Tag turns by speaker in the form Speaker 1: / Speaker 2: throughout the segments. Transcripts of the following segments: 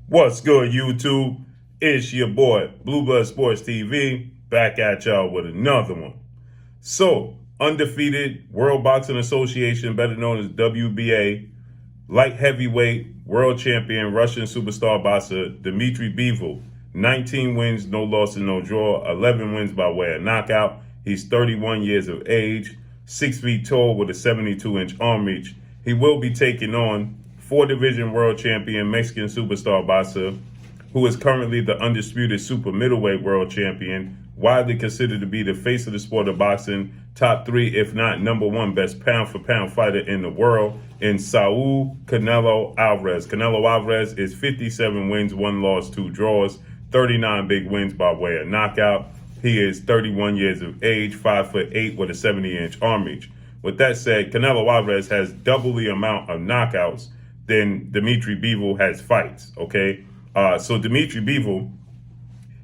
Speaker 1: What's good, YouTube? It's your boy, Blue Blood Sports TV, back at y'all with another one. So, undefeated World Boxing Association, better known as WBA, light heavyweight world champion Russian superstar boxer DMITRY BIVOL, 19 wins, no loss and no draw, 11 wins by way of knockout. He's 31 years of age, 6 feet tall with a 72-inch arm reach. He will be taking on 4-division world champion Mexican superstar boxer, who is currently the undisputed super middleweight world champion, widely considered to be the face of the sport of boxing, top 3, if not number 1 best pound-for-pound fighter in the world, in Saul Canelo Alvarez. Canelo Alvarez is 57 wins, 1 loss, 2 draws, 39 big wins by way of knockout. He is 31 years of age, 5'8" with a 70-inch arm reach. With that said, Canelo Alvarez has double the amount of knockouts than DMITRY BIVOL has fights, okay? So DMITRY BIVOL,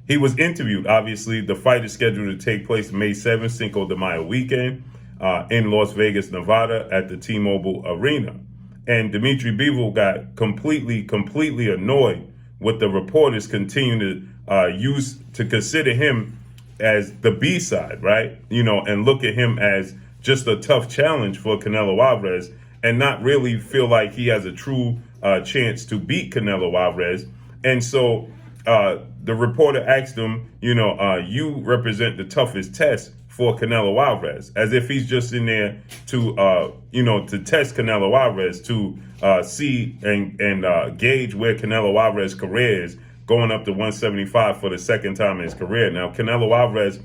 Speaker 1: he was interviewed. Obviously, the fight is scheduled to take place May 7th, Cinco de Mayo weekend, in Las Vegas, Nevada at the T-Mobile Arena. And DMITRY BIVOL got completely annoyed with the reporters continuing to consider him as the B-side, right? You know, and look at him as just a tough challenge for Canelo Alvarez, and not really feel like he has a true chance to beat Canelo Alvarez. And so the reporter asked him, you represent the toughest test for Canelo Alvarez, as if he's just in there to, to test Canelo Alvarez, to see and gauge where Canelo Alvarez's career is, going up to 175 for the second time in his career. Now, Canelo Alvarez,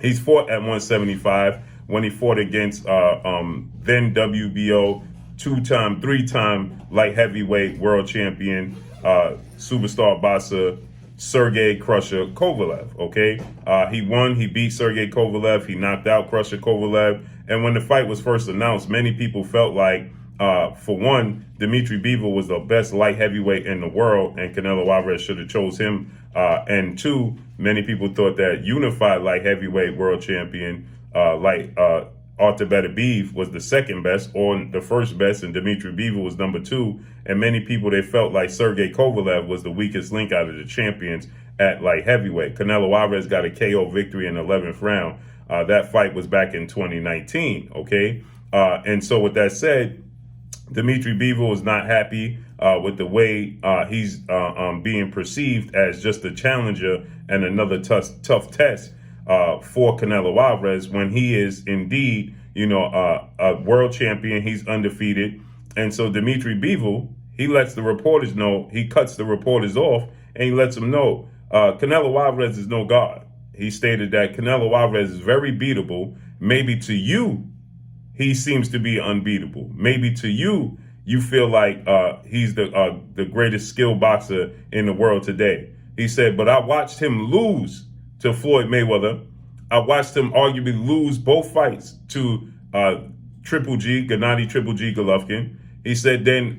Speaker 1: he's fought at 175 when he fought against then WBO, 3-time light heavyweight world champion, superstar boxer Sergey Crusher Kovalev, okay? He won, he beat Sergey Kovalev, he knocked out Crusher Kovalev, and when the fight was first announced, many people felt like, for one, DMITRY BIVOL was the best light heavyweight in the world, and Canelo Alvarez should have chose him, and 2, many people thought that unified light heavyweight world champion, Arthur Beterbiev was the second best or the first best, and DMITRY BIVOL was number 2. And many people, they felt like Sergey Kovalev was the weakest link out of the champions at light heavyweight. Canelo Alvarez got a KO victory in the 11th round. That fight was back in 2019, okay? And so with that said, DMITRY BIVOL is not happy with the way he's being perceived as just a challenger and another tough test for Canelo Alvarez, when he is indeed, a world champion. He's undefeated. And so DMITRY BIVOL, he lets the reporters know, he cuts the reporters off, and he lets them know Canelo Alvarez is no god. He stated that Canelo Alvarez is very beatable. Maybe to you, he seems to be unbeatable. Maybe to you, you feel like he's the greatest skilled boxer in the world today. He said, but I watched him lose to Floyd Mayweather. I watched him arguably lose both fights to Gennady Triple G Golovkin. He said then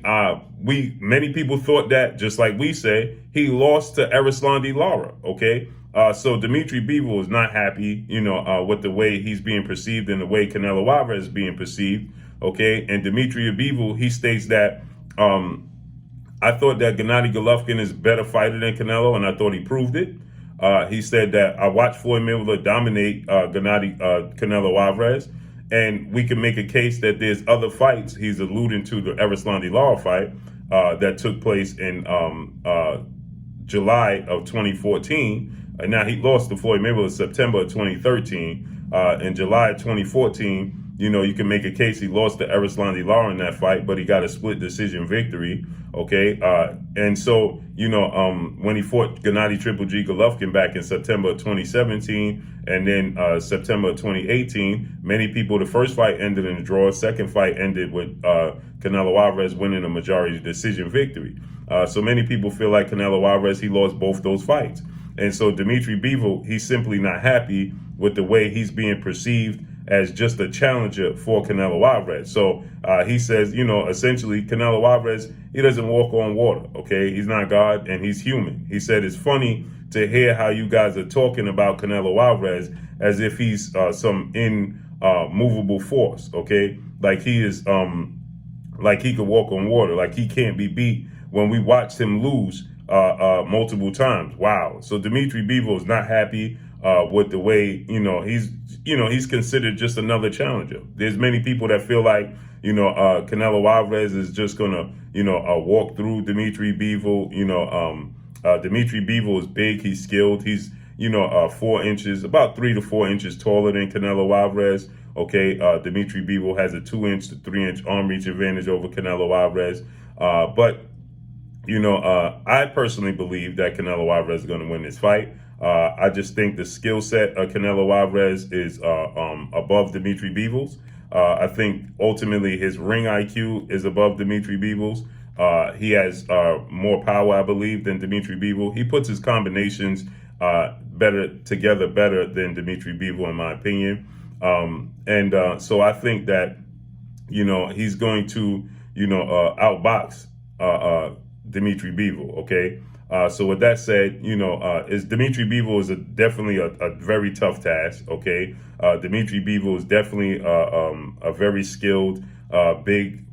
Speaker 1: many people thought that, just like we say, he lost to Erislandy Lara, okay? So DMITRY BIVOL is not happy, with the way he's being perceived and the way Canelo Alvarez is being perceived, okay? And DMITRY BIVOL, he states that, I thought that Gennady Golovkin is a better fighter than Canelo, and I thought he proved it. He said that I watched Floyd Mayweather dominate Canelo Alvarez, and we can make a case that there's other fights. He's alluding to the Erislandy Lara fight that took place in July of 2014. And now he lost to Floyd Mayweather in September of 2013. In July of 2014, you can make a case he lost to Erislandy Lara in that fight, but he got a split decision victory, okay? And so, when he fought Gennady Triple G Golovkin back in September of 2017, and then September of 2018, many people, the first fight ended in a draw, second fight ended with Canelo Alvarez winning a majority decision victory. So many people feel like Canelo Alvarez, he lost both those fights. And so DMITRY BIVOL, he's simply not happy with the way he's being perceived as just a challenger for Canelo Alvarez. So he says, essentially Canelo Alvarez, he doesn't walk on water, okay? He's not God, and he's human. He said it's funny to hear how you guys are talking about Canelo Alvarez as if he's some immovable force, okay? Like he is, like he could walk on water, like he can't be beat when we watched him lose multiple times. Wow. So DMITRY BIVOL is not happy with the way, he's considered just another challenger. There's many people that feel like, Canelo Alvarez is just going to, walk through DMITRY BIVOL. DMITRY BIVOL is big. He's skilled. He's, 4 inches, about 3 to 4 inches taller than Canelo Alvarez. Okay. DMITRY BIVOL has a 2-inch to 3-inch arm reach advantage over Canelo Alvarez. But I personally believe that Canelo Alvarez is going to win this fight. I just think the skill set of Canelo Alvarez is above DMITRY BIVOL's. I think ultimately his ring IQ is above DMITRY BIVOL's. He has more power, I believe, than DMITRY BIVOL. He puts his combinations better than DMITRY BIVOL, in my opinion. So I think that, he's going to, outbox DMITRY BIVOL. Okay. So with that said, is DMITRY BIVOL is definitely a very tough task. Okay. DMITRY BIVOL is definitely a very skilled, big,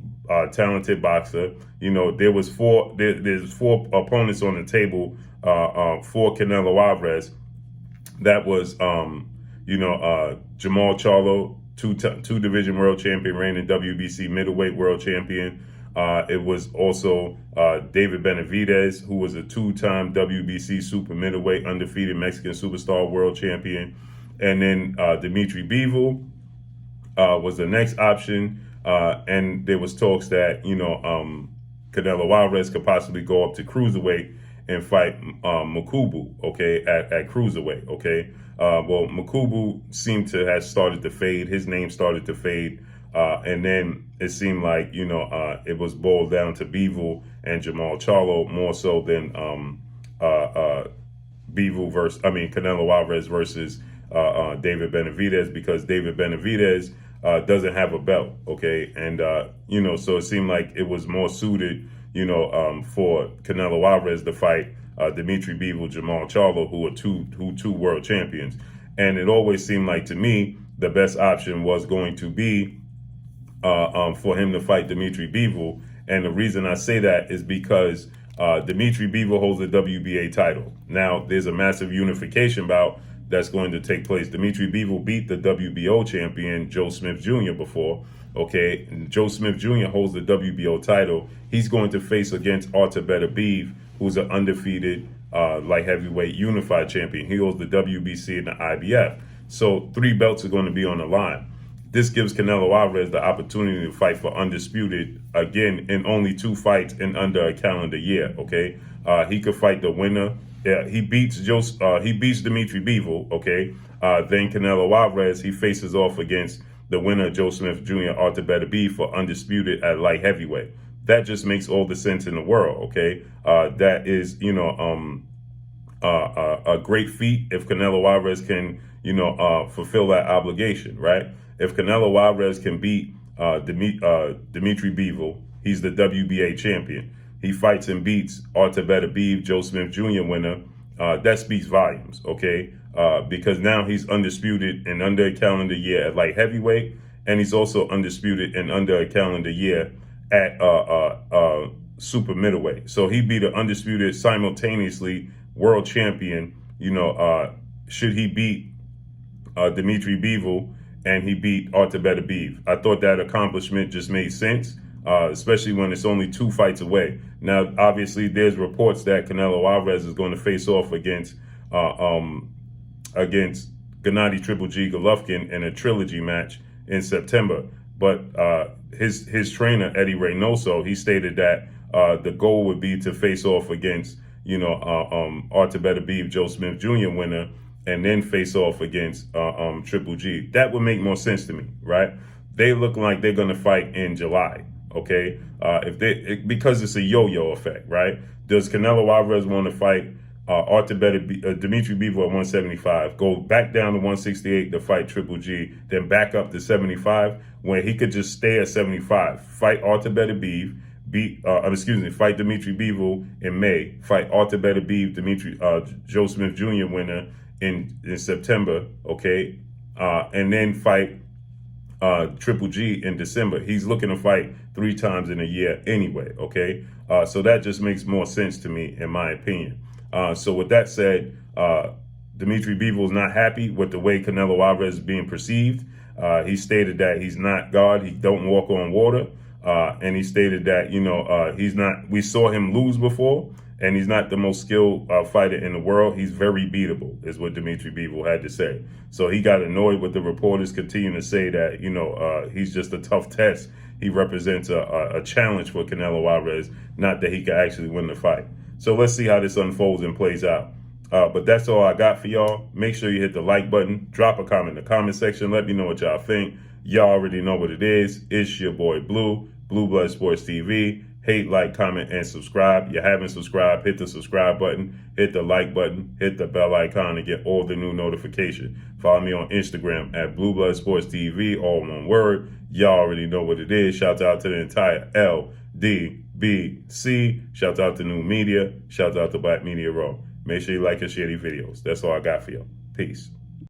Speaker 1: talented boxer. There's 4 opponents on the table for Canelo Alvarez. That was, Jamal Charlo, two division world champion, reigning WBC middleweight world champion. It was also David Benavidez, who was a 2-time WBC super middleweight undefeated Mexican superstar world champion. And then DMITRY BIVOL was the next option. And there was talks that, Canelo Alvarez could possibly go up to cruiserweight and fight Mkubu, okay, at cruiserweight, okay. Well, Mkubu seemed to have started to fade. His name started to fade. And then it seemed like, it was boiled down to BIVOL and Jamal Charlo more so than Canelo Alvarez versus David Benavidez, because David Benavidez doesn't have a belt, okay? And, so it seemed like it was more suited, for Canelo Alvarez to fight DMITRY BIVOL, Jamal Charlo, who are two world champions. And it always seemed like, to me, the best option was going to be for him to fight DMITRY BIVOL. And the reason I say that is because DMITRY BIVOL holds the WBA title. Now, there's a massive unification bout that's going to take place. DMITRY BIVOL beat the WBO champion, Joe Smith Jr. before, okay? And Joe Smith Jr. holds the WBO title. He's going to face against Artur Beterbiev, who's an undefeated light heavyweight unified champion. He holds the WBC and the IBF. So 3 belts are going to be on the line. This gives Canelo Alvarez the opportunity to fight for undisputed, again, in only 2 fights in under a calendar year, okay? He could fight the winner. He beats DMITRY BIVOL, okay? Then Canelo Alvarez, he faces off against the winner, Joe Smith Jr., Artur Beterbiev, for undisputed at light heavyweight. That just makes all the sense in the world, okay? That is, a great feat if Canelo Alvarez can, fulfill that obligation, right? If Canelo Alvarez can beat DMITRY BIVOL, he's the WBA champion. He fights and beats Artur Beterbiev, Joe Smith Jr. winner. That speaks volumes, okay? Because now he's undisputed in under a calendar year at light heavyweight, and he's also undisputed in under a calendar year at super middleweight. So he beat an undisputed simultaneously world champion, should he beat DMITRY BIVOL and he beat Artur Beterbiev. I thought that accomplishment just made sense, especially when it's only 2 fights away. Now, obviously, there's reports that Canelo Alvarez is going to face off against Gennady Triple G Golovkin in a trilogy match in September. But his trainer, Eddie Reynoso, he stated that the goal would be to face off against, Artur Beterbiev, Joe Smith Jr. winner, and then face off against Triple G. That would make more sense to me, right? They look like they're going to fight in July, okay? Because it's a yo-yo effect, right? Does Canelo Alvarez want to fight DMITRY BIVOL at 175, go back down to 168 to fight Triple G, then back up to 75, when he could just stay at 75, fight Artur Beterbiev, fight DMITRY BIVOL in May, fight Artur Beterbiev, Joe Smith Jr. winner in September, okay, and then fight Triple G in December. He's looking to fight 3 times in a year anyway, okay? So that just makes more sense to me, in my opinion. So with that said, DMITRY Bivol is not happy with the way Canelo Alvarez is being perceived. He stated that he's not God, he don't walk on water. And he stated that, he's not, we saw him lose before, and he's not the most skilled fighter in the world. He's very beatable, is what DMITRY Bivol had to say. So he got annoyed with the reporters continuing to say that, he's just a tough test. He represents a challenge for Canelo Alvarez, not that he can actually win the fight. So let's see how this unfolds and plays out. But that's all I got for y'all. Make sure you hit the like button, drop a comment in the comment section. Let me know what y'all think. Y'all already know what it is. It's your boy Blue, Blue Blood Sports TV. Hate, like, comment, and subscribe. You haven't subscribed, hit the subscribe button, hit the like button, hit the bell icon to get all the new notifications. Follow me on Instagram at Blue Blood Sports TV, all one word. Y'all already know what it is. Shout out to the entire LDBC. Shout out to New Media. Shout out to Black Media Raw. Make sure you like and share these videos. That's all I got for y'all. Peace.